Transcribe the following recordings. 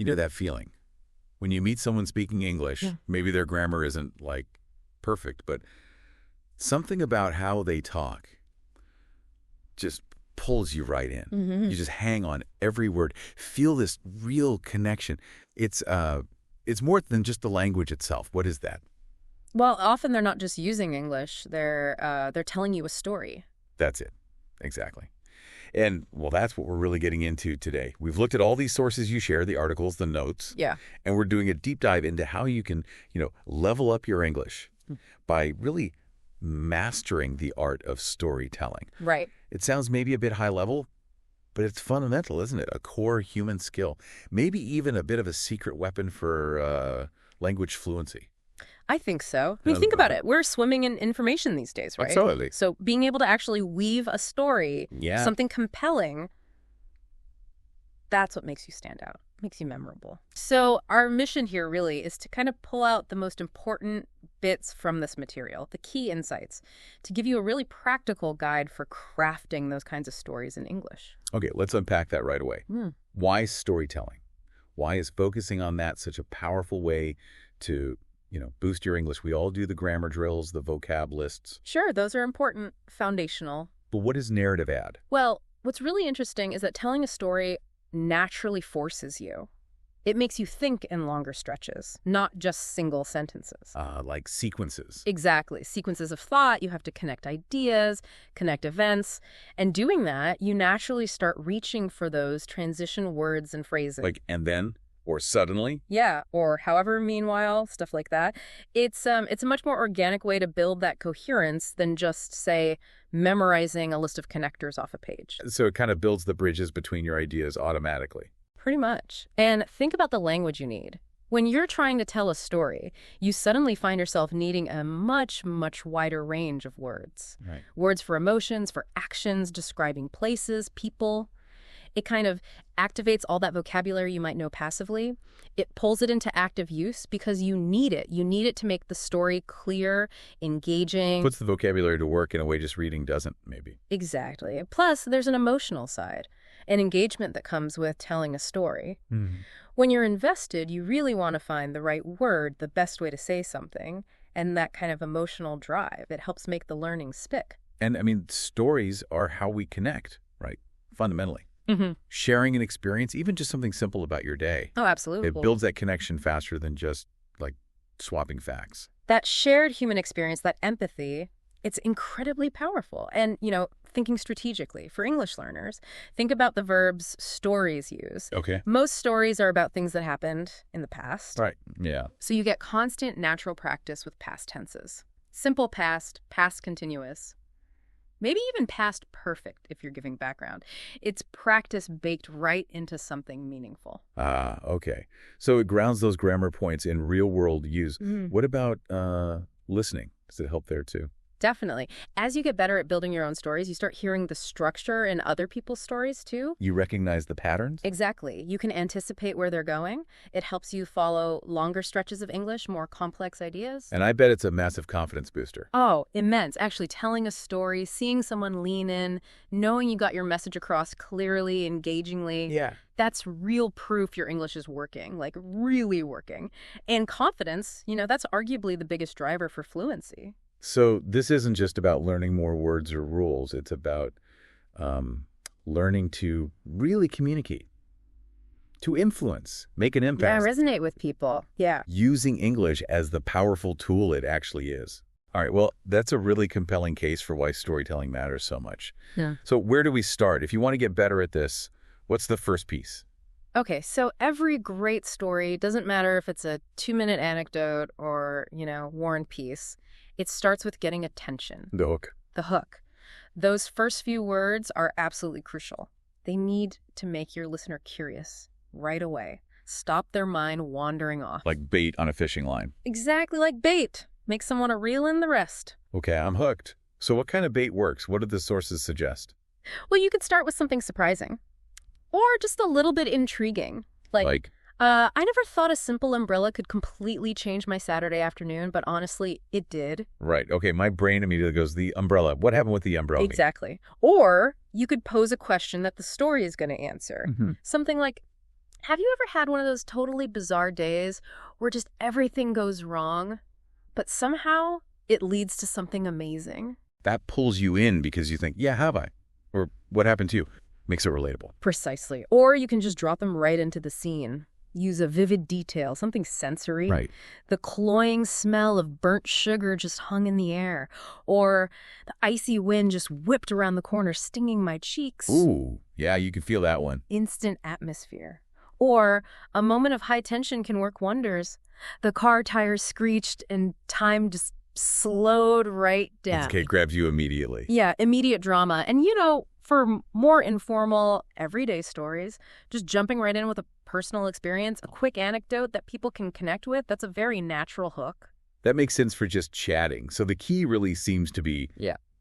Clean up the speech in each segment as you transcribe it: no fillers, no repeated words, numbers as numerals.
You know that feeling? When you meet someone speaking English, maybe their grammar isn't, like, perfect, but something about how they talk just pulls you right in. You just hang on every word. Feel this real connection. It's more than just the language itself. What is that? Well, often they're not just using English. They're telling you a story. That's it. Exactly. And, well, that's what we're really getting into today. We've looked at all these sources you share, the articles, the notes. Yeah. And we're doing a deep dive into how you can, level up your English by really mastering the art of storytelling. Right. It sounds maybe a bit high level, but it's fundamental, isn't it? A core human skill. Maybe even a bit of a secret weapon for language fluency. I think so. I mean, think about it. We're swimming in information these days, right? Absolutely. So being able to actually weave a story, something compelling, that's what makes you stand out, makes you memorable. So our mission here really is to kind of pull out the most important bits from this material, the key insights, to give you a really practical guide for crafting those kinds of stories in English. Okay, let's unpack that right away. Why storytelling? Why is focusing on that such a powerful way to boost your English? We all do the grammar drills, the vocab lists. Sure, those are important, foundational. But what does narrative add? Well, what's really interesting is that telling a story naturally forces you. It makes you think in longer stretches, not just single sentences. Like sequences. Exactly. Sequences of thought. You have to connect ideas, connect events. And doing that, you naturally start reaching for those transition words and phrases. Like, and then? Or suddenly? Yeah, or however, meanwhile, stuff like that. It's a much more organic way to build that coherence than just, say, memorizing a list of connectors off a page. So it kind of builds the bridges between your ideas automatically. Pretty much. And think about the language you need. When you're trying to tell a story, you suddenly find yourself needing a much, much wider range of words. Right. Words for emotions, for actions, describing places, people. It kind of activates all that vocabulary you might know passively. It pulls it into active use because you need it. You need it to make the story clear, engaging. Puts the vocabulary to work in a way just reading doesn't, maybe. Exactly. Plus, there's an emotional side, an engagement that comes with telling a story. When you're invested, you really want to find the right word, the best way to say something, and that kind of emotional drive. It helps make the learning stick. And, I mean, stories are how we connect, right? Fundamentally. Sharing an experience, even just something simple about your day. Oh, absolutely. It builds that connection faster than just, like, swapping facts. That shared human experience, that empathy, it's incredibly powerful. And, thinking strategically. For English learners, think about the verbs stories use. Okay. Most stories are about things that happened in the past. Right. Yeah. So you get constant natural practice with past tenses. Simple past, past continuous. Maybe even past perfect if you're giving background. It's practice baked right into something meaningful. Okay. So it grounds those grammar points in real-world use. What about listening? Does it help there too? Definitely. As you get better at building your own stories, you start hearing the structure in other people's stories too. You recognize the patterns? Exactly. You can anticipate where they're going. It helps you follow longer stretches of English, more complex ideas. And I bet it's a massive confidence booster. Oh, immense. Actually, telling a story, seeing someone lean in, knowing you got your message across clearly, engagingly. Yeah. That's real proof your English is working, like really working. And confidence, that's arguably the biggest driver for fluency. So this isn't just about learning more words or rules. It's about learning to really communicate, to influence, make an impact. Yeah, resonate with people. Yeah. Using English as the powerful tool it actually is. All right, well, that's a really compelling case for why storytelling matters so much. Yeah. So where do we start? If you want to get better at this, what's the first piece? Okay, so every great story, doesn't matter if it's a 2-minute anecdote or, War and Peace, it starts with getting attention. The hook. The hook. Those first few words are absolutely crucial. They need to make your listener curious right away. Stop their mind wandering off. Like bait on a fishing line. Exactly like bait. Make someone want to reel in the rest. Okay, I'm hooked. So what kind of bait works? What do the sources suggest? Well, you could start with something surprising. Or just a little bit intriguing. Like? I never thought a simple umbrella could completely change my Saturday afternoon, but honestly, it did. Right. Okay, my brain immediately goes, the umbrella. What happened with the umbrella? Exactly. Or you could pose a question that the story is going to answer. Something like, Have you ever had one of those totally bizarre days where just everything goes wrong, but somehow it leads to something amazing? That pulls you in because you think, yeah, have I? Or what happened to you? Makes it relatable. Precisely. Or you can just drop them right into the scene. Use a vivid detail, something sensory. Right. The cloying smell of burnt sugar just hung in the air. Or the icy wind just whipped around the corner, stinging my cheeks. Ooh, yeah, you can feel that one. Instant atmosphere. Or a moment of high tension can work wonders. The car tires screeched and time just slowed right down. Okay, grabs you immediately. Yeah, immediate drama. And for more informal, everyday stories, just jumping right in with a personal experience, a quick anecdote that people can connect with, that's a very natural hook. That makes sense for just chatting. So the key really seems to be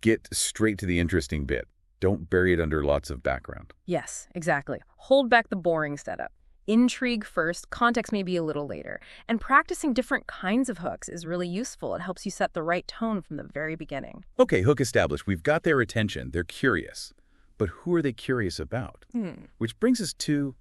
get straight to the interesting bit. Don't bury it under lots of background. Yes, exactly. Hold back the boring setup. Intrigue first, context maybe a little later. And practicing different kinds of hooks is really useful. It helps you set the right tone from the very beginning. Okay, hook established. We've got their attention. They're curious. But who are they curious about? Which brings us to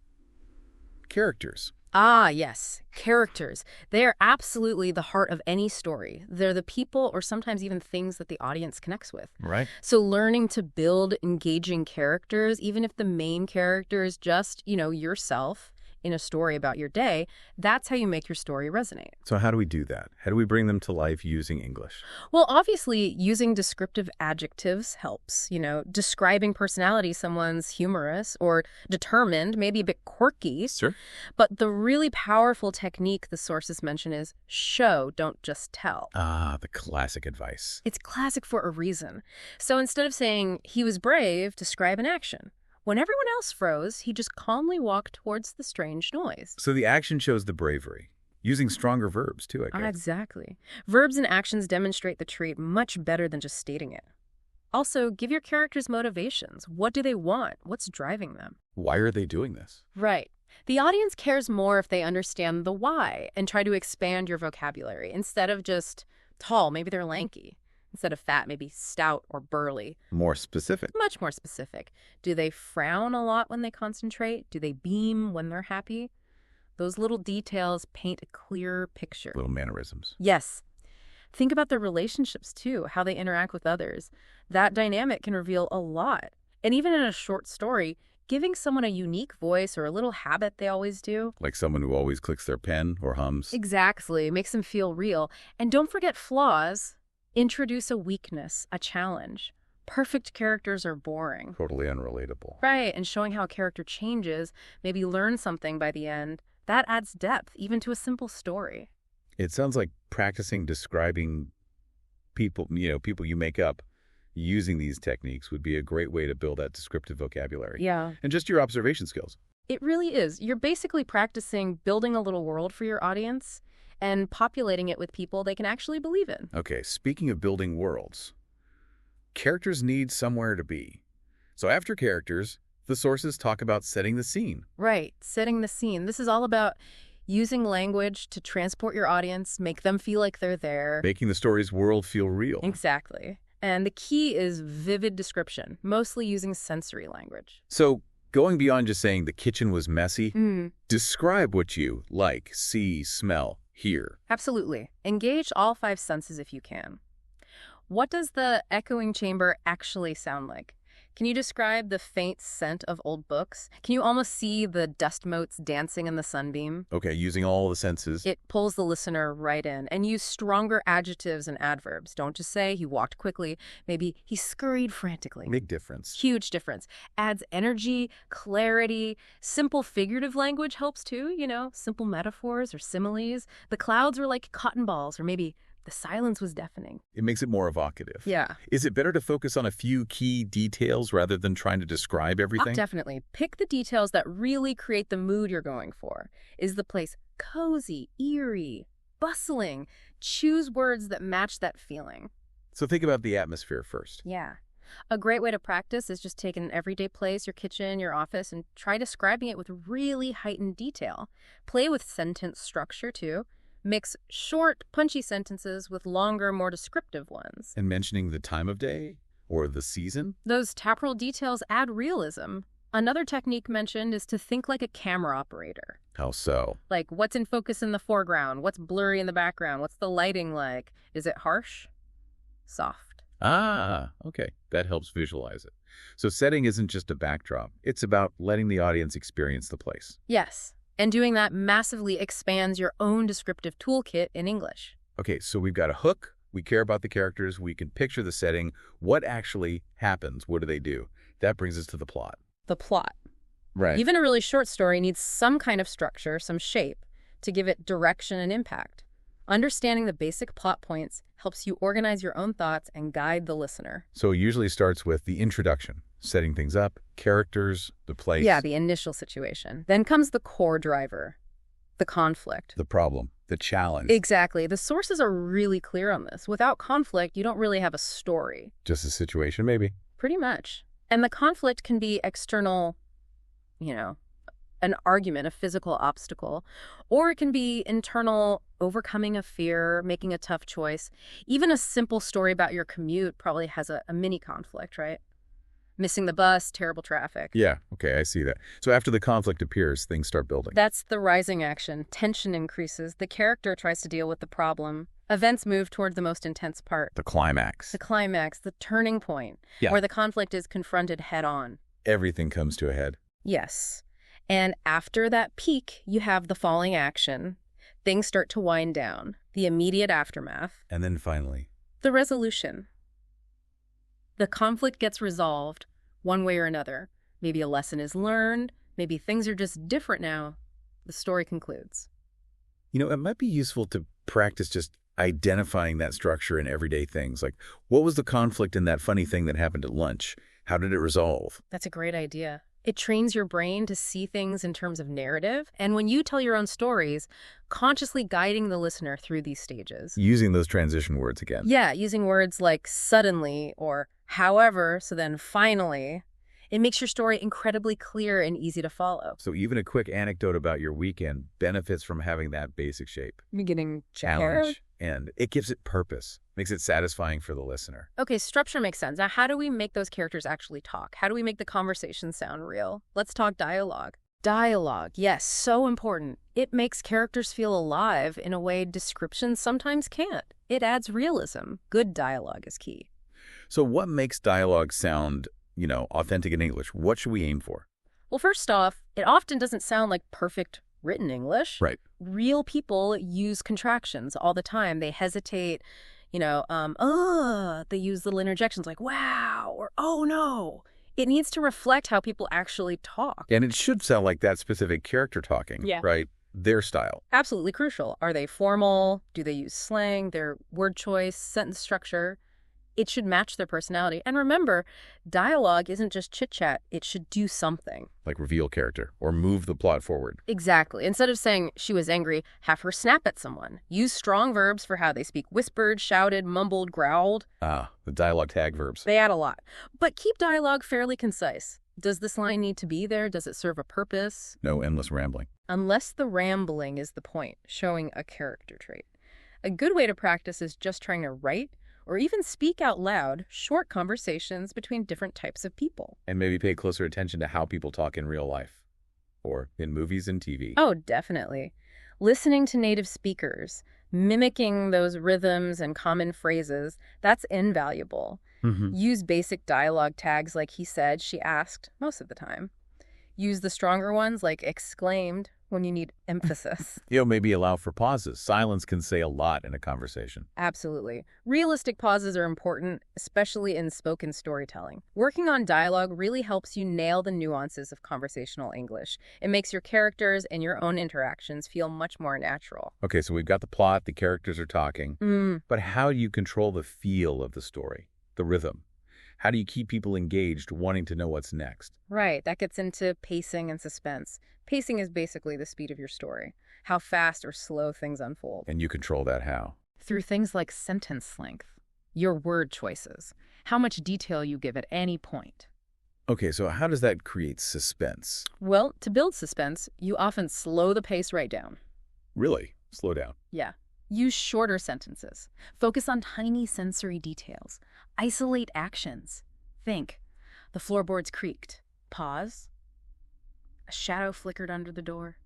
characters. Ah, yes. Characters. They are absolutely the heart of any story. They're the people or sometimes even things that the audience connects with. Right. So learning to build engaging characters, even if the main character is just, yourself in a story about your day, that's how you make your story resonate. So how do we do that? How do we bring them to life using English? Well, obviously, using descriptive adjectives helps. Describing personality, someone's humorous or determined, maybe a bit quirky. Sure. But the really powerful technique the sources mention is show, don't just tell. Ah, the classic advice. It's classic for a reason. So instead of saying, he was brave, describe an action. When everyone else froze, he just calmly walked towards the strange noise. So the action shows the bravery. Using stronger verbs, too, I guess. Exactly. Verbs and actions demonstrate the trait much better than just stating it. Also, give your characters motivations. What do they want? What's driving them? Why are they doing this? Right. The audience cares more if they understand the why and try to expand your vocabulary. Instead of just tall, maybe they're lanky. Instead of fat, maybe stout or burly. More specific. Much more specific. Do they frown a lot when they concentrate? Do they beam when they're happy? Those little details paint a clearer picture. Little mannerisms. Yes. Think about their relationships, too, how they interact with others. That dynamic can reveal a lot. And even in a short story, giving someone a unique voice or a little habit they always do. Like someone who always clicks their pen or hums. Exactly. Makes them feel real. And don't forget flaws. Introduce a weakness, a challenge. Perfect characters are boring. Totally unrelatable. Right, and showing how a character changes, maybe learn something by the end, that adds depth, even to a simple story. It sounds like practicing describing people you make up using these techniques would be a great way to build that descriptive vocabulary. Yeah. And just your observation skills. It really is. You're basically practicing building a little world for your audience and populating it with people they can actually believe in. Okay, speaking of building worlds, characters need somewhere to be. So after characters, the sources talk about setting the scene. Right, setting the scene. This is all about using language to transport your audience, make them feel like they're there. Making the story's world feel real. Exactly. And the key is vivid description, mostly using sensory language. So going beyond just saying the kitchen was messy, describe what you like, see, smell, hear. Absolutely. Engage all 5 senses if you can. What does the echoing chamber actually sound like? Can you describe the faint scent of old books? Can you almost see the dust motes dancing in the sunbeam? Okay, using all the senses. It pulls the listener right in. And use stronger adjectives and adverbs. Don't just say he walked quickly. Maybe he scurried frantically. Big difference. Huge difference. Adds energy, clarity. Simple figurative language helps too, simple metaphors or similes. The clouds were like cotton balls, or maybe the silence was deafening. It makes it more evocative. Yeah. Is it better to focus on a few key details rather than trying to describe everything? Definitely. Pick the details that really create the mood you're going for. Is the place cozy, eerie, bustling? Choose words that match that feeling. So think about the atmosphere first. Yeah. A great way to practice is just take an everyday place, your kitchen, your office, and try describing it with really heightened detail. Play with sentence structure, too. Mix short, punchy sentences with longer, more descriptive ones. And mentioning the time of day or the season? Those temporal details add realism. Another technique mentioned is to think like a camera operator. How so? Like, what's in focus in the foreground? What's blurry in the background? What's the lighting like? Is it harsh? Soft? Ah, okay. That helps visualize it. So setting isn't just a backdrop. It's about letting the audience experience the place. Yes. And doing that massively expands your own descriptive toolkit in English. Okay, so we've got a hook. We care about the characters. We can picture the setting. What actually happens? What do they do? That brings us to the plot. The plot. Right. Even a really short story needs some kind of structure, some shape, to give it direction and impact. Understanding the basic plot points helps you organize your own thoughts and guide the listener. So it usually starts with the introduction, setting things up, characters, the place. Yeah, the initial situation. Then comes the core driver, the conflict. The problem, the challenge. Exactly. The sources are really clear on this. Without conflict, you don't really have a story. Just a situation, maybe. Pretty much. And the conflict can be external, an argument, a physical obstacle, or it can be internal, overcoming a fear, making a tough choice. Even a simple story about your commute probably has a mini conflict, right? Missing the bus, terrible traffic. Yeah, okay, I see that. So after the conflict appears, things start building. That's the rising action. Tension increases. The character tries to deal with the problem. Events move toward the most intense part. The climax. The climax, the turning point, where the conflict is confronted head on. Everything comes to a head. Yes. And after that peak, you have the falling action. Things start to wind down. The immediate aftermath. And then finally, the resolution. The conflict gets resolved one way or another. Maybe a lesson is learned. Maybe things are just different now. The story concludes. It might be useful to practice just identifying that structure in everyday things. Like, what was the conflict in that funny thing that happened at lunch? How did it resolve? That's a great idea. It trains your brain to see things in terms of narrative. And when you tell your own stories, consciously guiding the listener through these stages. Using those transition words again. Yeah, using words like suddenly or however, so then finally. It makes your story incredibly clear and easy to follow. So even a quick anecdote about your weekend benefits from having that basic shape. Beginning Challenge. And it gives it purpose, makes it satisfying for the listener. Okay, structure makes sense. Now, how do we make those characters actually talk? How do we make the conversation sound real? Let's talk dialogue. Dialogue, yes, so important. It makes characters feel alive in a way descriptions sometimes can't. It adds realism. Good dialogue is key. So what makes dialogue sound authentic in English? What should we aim for? Well, first off, it often doesn't sound like perfect written English. Right. Real people use contractions all the time. They hesitate, they use little interjections like, wow, or oh no. It needs to reflect how people actually talk. And it should sound like that specific character talking, right? Their style. Absolutely crucial. Are they formal? Do they use slang? Their word choice, sentence structure? It should match their personality. And remember, dialogue isn't just chit-chat. It should do something. Like reveal character or move the plot forward. Exactly. Instead of saying she was angry, have her snap at someone. Use strong verbs for how they speak. Whispered, shouted, mumbled, growled. Ah, the dialogue tag verbs. They add a lot. But keep dialogue fairly concise. Does this line need to be there? Does it serve a purpose? No endless rambling. Unless the rambling is the point, showing a character trait. A good way to practice is just trying to write or even speak out loud short conversations between different types of people. And maybe pay closer attention to how people talk in real life or in movies and TV. Oh, definitely. Listening to native speakers, mimicking those rhythms and common phrases, that's invaluable. Use basic dialogue tags like he said, she asked, most of the time. Use the stronger ones like exclaimed when you need emphasis. Maybe allow for pauses. Silence can say a lot in a conversation. Absolutely. Realistic pauses are important, especially in spoken storytelling. Working on dialogue really helps you nail the nuances of conversational English. It makes your characters and your own interactions feel much more natural. Okay, so we've got the plot, the characters are talking. But how do you control the feel of the story, the rhythm? How do you keep people engaged, wanting to know what's next? Right, that gets into pacing and suspense. Pacing is basically the speed of your story, how fast or slow things unfold. And you control that how? Through things like sentence length, your word choices, how much detail you give at any point. Okay, so how does that create suspense? Well, to build suspense, you often slow the pace right down. Really? Slow down. Yeah. Use shorter sentences. Focus on tiny sensory details. Isolate actions. Think. The floorboards creaked. Pause. A shadow flickered under the door.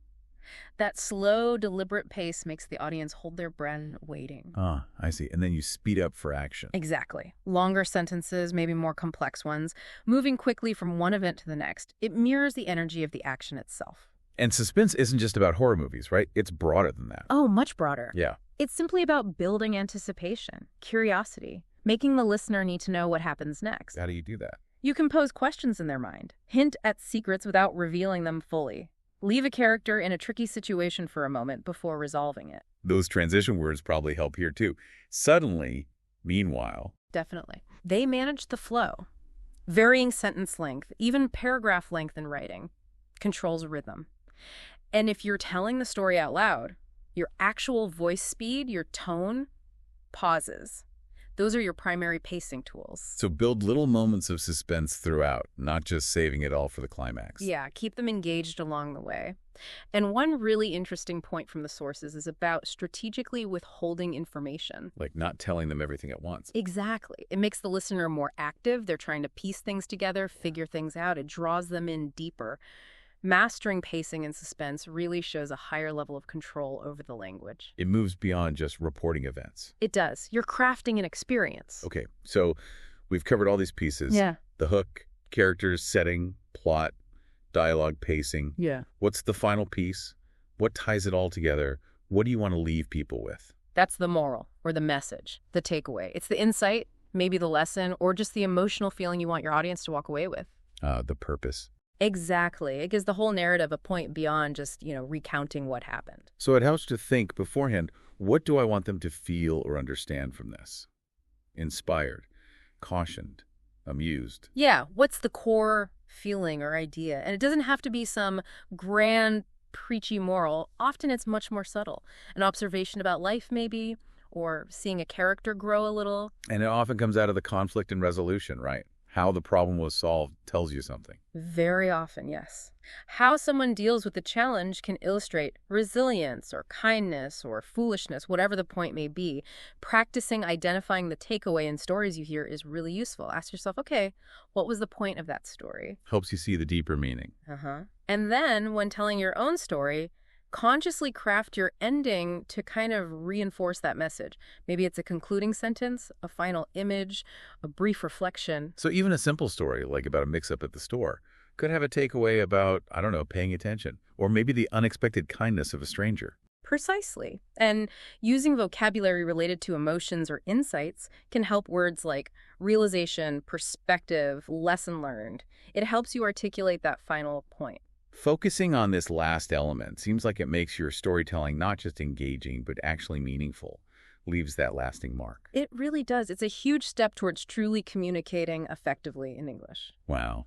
That slow, deliberate pace makes the audience hold their breath waiting. Ah, I see. And then you speed up for action. Exactly. Longer sentences, maybe more complex ones, moving quickly from one event to the next. It mirrors the energy of the action itself. And suspense isn't just about horror movies, right? It's broader than that. Oh, much broader. Yeah. It's simply about building anticipation, curiosity, making the listener need to know what happens next. How do you do that? You can pose questions in their mind, hint at secrets without revealing them fully. Leave a character in a tricky situation for a moment before resolving it. Those transition words probably help here too. Suddenly, meanwhile. Definitely. They manage the flow. Varying sentence length, even paragraph length in writing, controls rhythm. And if you're telling the story out loud, your actual voice speed, your tone, pauses. Those are your primary pacing tools. So build little moments of suspense throughout, not just saving it all for the climax. Yeah, keep them engaged along the way. And one really interesting point from the sources is about strategically withholding information. Like not telling them everything at once. Exactly. It makes the listener more active. They're trying to piece things together, figure things out. It draws them in deeper. Mastering pacing and suspense really shows a higher level of control over the language. It moves beyond just reporting events. It does. You're crafting an experience. Okay, so we've covered all these pieces. Yeah. The hook, characters, setting, plot, dialogue, pacing. Yeah. What's the final piece? What ties it all together? What do you want to leave people with? That's the moral, or the message, the takeaway. It's the insight, maybe the lesson, or just the emotional feeling you want your audience to walk away with. The purpose. Exactly. It gives the whole narrative a point beyond just, recounting what happened. So it helps to think beforehand, what do I want them to feel or understand from this? Inspired, cautioned, amused. Yeah, what's the core feeling or idea? And it doesn't have to be some grand, preachy moral. Often it's much more subtle. An observation about life, maybe, or seeing a character grow a little. And it often comes out of the conflict and resolution, right? How the problem was solved tells you something. Very often, yes. How someone deals with the challenge can illustrate resilience or kindness or foolishness, whatever the point may be. Practicing identifying the takeaway in stories you hear is really useful. Ask yourself, okay, what was the point of that story? Helps you see the deeper meaning. And then, when telling your own story, consciously craft your ending to kind of reinforce that message. Maybe it's a concluding sentence, a final image, a brief reflection. So even a simple story, like about a mix-up at the store, could have a takeaway about, I don't know, paying attention, or maybe the unexpected kindness of a stranger. Precisely. And using vocabulary related to emotions or insights can help words like realization, perspective, lesson learned. It helps you articulate that final point. Focusing on this last element seems like it makes your storytelling not just engaging, but actually meaningful, leaves that lasting mark. It really does. It's a huge step towards truly communicating effectively in English. Wow.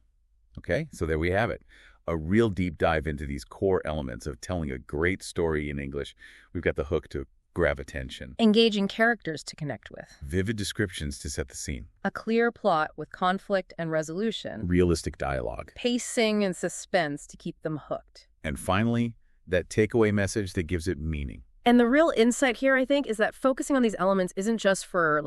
Okay, so there we have it. A real deep dive into these core elements of telling a great story in English. We've got the hook to grab attention. Engaging characters to connect with. Vivid descriptions to set the scene. A clear plot with conflict and resolution. Realistic dialogue. Pacing and suspense to keep them hooked. And finally, that takeaway message that gives it meaning. And the real insight here, I think, is that focusing on these elements isn't just for,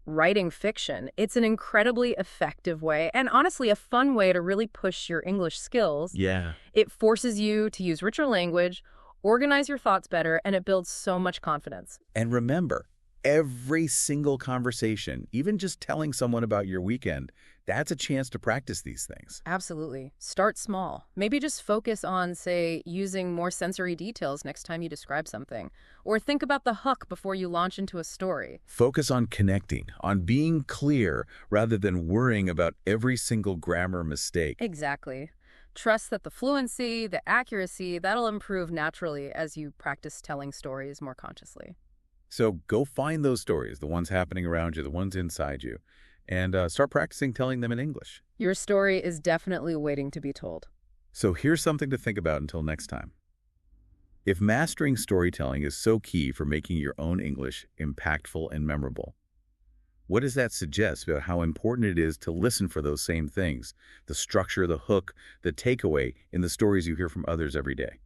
writing fiction. It's an incredibly effective way, and honestly, a fun way to really push your English skills. Yeah. It forces you to use richer language, organize your thoughts better, and it builds so much confidence. And remember, every single conversation, even just telling someone about your weekend, that's a chance to practice these things. Absolutely. Start small. Maybe just focus on, say, using more sensory details next time you describe something. Or think about the hook before you launch into a story. Focus on connecting, on being clear, rather than worrying about every single grammar mistake. Exactly. Trust that the fluency, the accuracy, that'll improve naturally as you practice telling stories more consciously. So go find those stories, the ones happening around you, the ones inside you, and start practicing telling them in English. Your story is definitely waiting to be told. So here's something to think about until next time. If mastering storytelling is so key for making your own English impactful and memorable, what does that suggest about how important it is to listen for those same things, the structure, the hook, the takeaway in the stories you hear from others every day?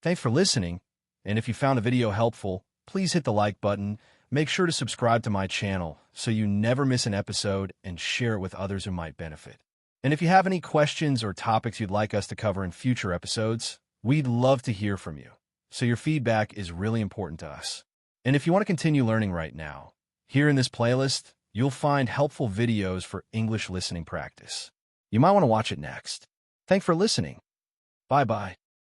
Thanks for listening, and if you found the video helpful, please hit the like button, make sure to subscribe to my channel so you never miss an episode, and share it with others who might benefit. And if you have any questions or topics you'd like us to cover in future episodes, we'd love to hear from you. So your feedback is really important to us. And if you want to continue learning right now, here in this playlist, you'll find helpful videos for English listening practice. You might want to watch it next. Thanks for listening. Bye-bye.